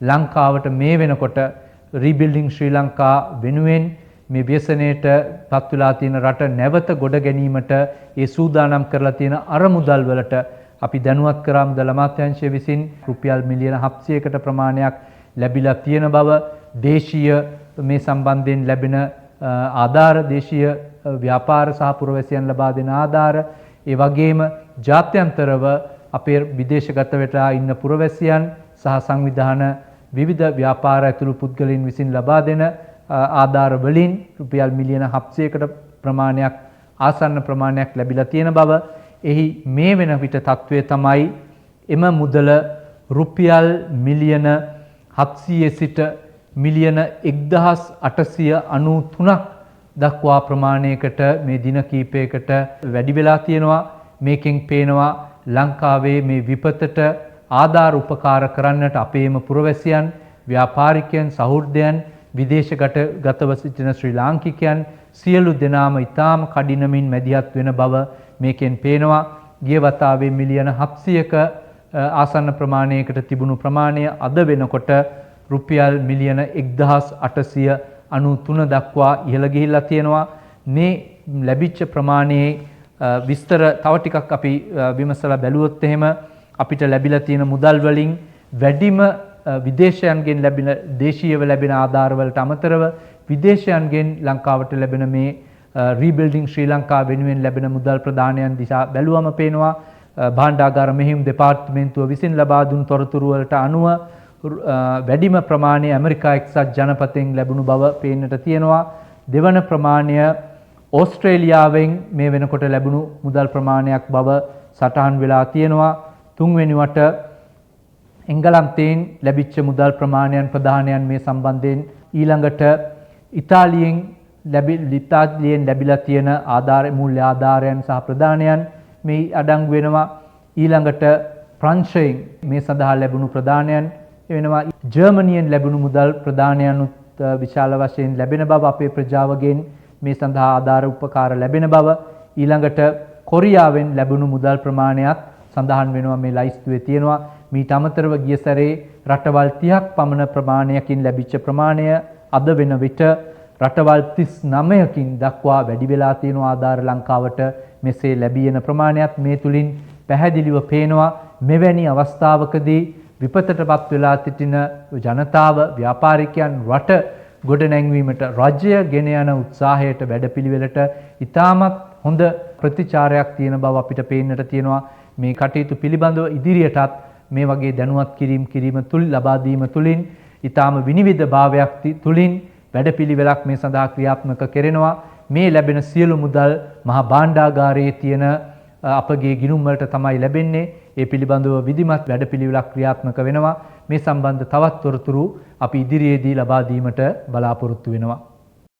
ලංකාවට මේ වෙනකොට රීබිල්ඩින් ශ්‍රී ලංකා වෙනුවෙන් මේ ව්‍යසනයට පත් වෙලා තියෙන රට නැවත ගොඩ ගැනීමට ඒ සූදානම් කරලා තියෙන අරමුදල් වලට අපි දැනුවත් කරා මුදල් අමාත්‍යාංශය විසින් රුපියල් මිලියන 700කට ප්‍රමාණයක් ලැබිලා තියෙන බව දේශීය මේ සම්බන්ධයෙන් ලැබෙන ආධාර දේශීය ව්‍යාපාර සහ පුරවැසියන් ලබා දෙන ආධාර ඒ වගේම ජාත්‍යන්තරව අපේ විදේශගත වෙලා ඉන්න පුරවැසියන් සහ සංවිධාන විවිධ ව්‍යාපාර ඇතුළු පුද්ගලයන් විසින් ලබා දෙන ආධාර වලින් රුපියල් මිලියන 700කට ප්‍රමාණයක් ආසන්න ප්‍රමාණයක් ලැබිලා තියෙන බව එහි මේ වෙන විට තත්වය තමයි එම මුදල රුපියල් මිලියන 700 සිට මිලියන 1893ක් දක්වා ප්‍රමාණයකට මේ දින කීපයකට වැඩි වෙලා තියෙනවා. මේකෙන් පේනවා ලංකාවේ මේ විපතට ආධාර උපකාර කරන්නට අපේම පුරවැසියන් ව්‍යාපාරිකයන් සහෘදයන් විදේශගතව සිටින ශ්‍රී ලාංකිකයන් සියලු දෙනාම ඉතාම කඩිනමින් මැදිහත් වෙන බව මේකෙන් පේනවා. ගිය වතාවේ මිලියන 700ක ආසන්න ප්‍රමාණයකට තිබුණු ප්‍රමාණය අද වෙනකොට රුපියල් මිලියන 1893 දක්වා ඉහළ ගිහිල්ලා තියෙනවා. මේ ලැබිච්ච ප්‍රමාණයේ විස්තර තව ටිකක් අපි විමසලා බැලුවොත් එහෙම අපිට ලැබිලා තියෙන මුදල් වලින් වැඩිම විදේශයන්ගෙන් ලැබෙන දේශීයව ලැබෙන ආධාර වලට අමතරව විදේශයන්ගෙන් ලංකාවට ලැබෙන මේ රීබිල්ඩින් ශ්‍රී ලංකා වෙනුවෙන් ලැබෙන මුදල් ප්‍රදානයන් දිහා බැලුවම පේනවා භාණ්ඩාගාර මෙහෙයුම් දෙපාර්තමේන්තුව විසින් ලබා දුන් තොරතුරු වලට අනුව වැඩිම ප්‍රමාණය ඇමරිකා එක්සත් ජනපදයෙන් ලැබුණු බව පේන්නට තියෙනවා. දෙවන ප්‍රමාණය ඕස්ට්‍රේලියාවෙන් මේ වෙනකොට ලැබුණු මුදල් ප්‍රමාණයක් බව සටහන් වෙලා තියෙනවා. තුන්වෙනිවට එංගලන්තයෙන් ලැබිච්ච මුදල් ප්‍රමාණයන් ප්‍රදානයන් මේ සම්බන්ධයෙන් ඊළඟට ඉතාලියෙන් ලැබිලා තියෙන ආධාර මූල්‍ය ආධාරයන් සහ ප්‍රදානයන් මේ අඩංගු වෙනවා. ඊළඟට ප්‍රංශයෙන් මේ සඳහා ලැබුණු ප්‍රදානයන් වෙනවා. ජර්මනියෙන් ලැබුණු මුදල් ප්‍රදානයන් විශාල වශයෙන් ලැබෙන බව අපේ ප්‍රජාවගෙන් මේ සඳහා ආධාර උපකාර ලැබෙන බව. ඊළඟට කොරියාවෙන් ලැබුණු මුදල් ප්‍රමාණයක් සඳහන් වෙනවා මේ ලයිස්තුවේ තියෙනවා. මීට අමතරව ගිය සැරේ රටවල් 30ක් පමණ ප්‍රමාණයකින් ලැබිච්ච ප්‍රමාණය අද වෙන විට රටවල් 39කින් දක්වා වැඩි වෙලා තියෙනවා ආධාර ලංකාවට මෙසේ ලැබී යන ප්‍රමාණයත් මේ තුලින් පැහැදිලිව පේනවා. මෙවැනි අවස්ථාවකදී විපතටපත් වෙලා සිටින ජනතාව ව්‍යාපාරිකයන් රට ගොඩනැංවීමට රජය ගෙන යන උත්සාහයට වැඩපිළිවෙලට ඉතාමත් හොඳ ප්‍රතිචාරයක් තියෙන බව අපිට පේන්නට තියෙනවා. මේ කටයුතු පිළිබඳව ඉදිරියටත් මේ වගේ දැනුවත් කිරීම තුල ලබා දීම තුලින් ඊටාම විනිවිද භාවයක් තුලින් වැඩපිළිවෙලක් මේ සඳහා ක්‍රියාත්මක කෙරෙනවා. මේ ලැබෙන සියලු මුදල් මහා භාණ්ඩාගාරයේ තියෙන අපගේ ගිණුම් වලට තමයි ලැබෙන්නේ. ඒ පිළිබඳව විධිමත් වැඩපිළිවෙලක් ක්‍රියාත්මක වෙනවා. මේ සම්බන්ධ තවත් තොරතුරු අපි ඉදිරියේදී ලබා දීමට බලාපොරොත්තු වෙනවා.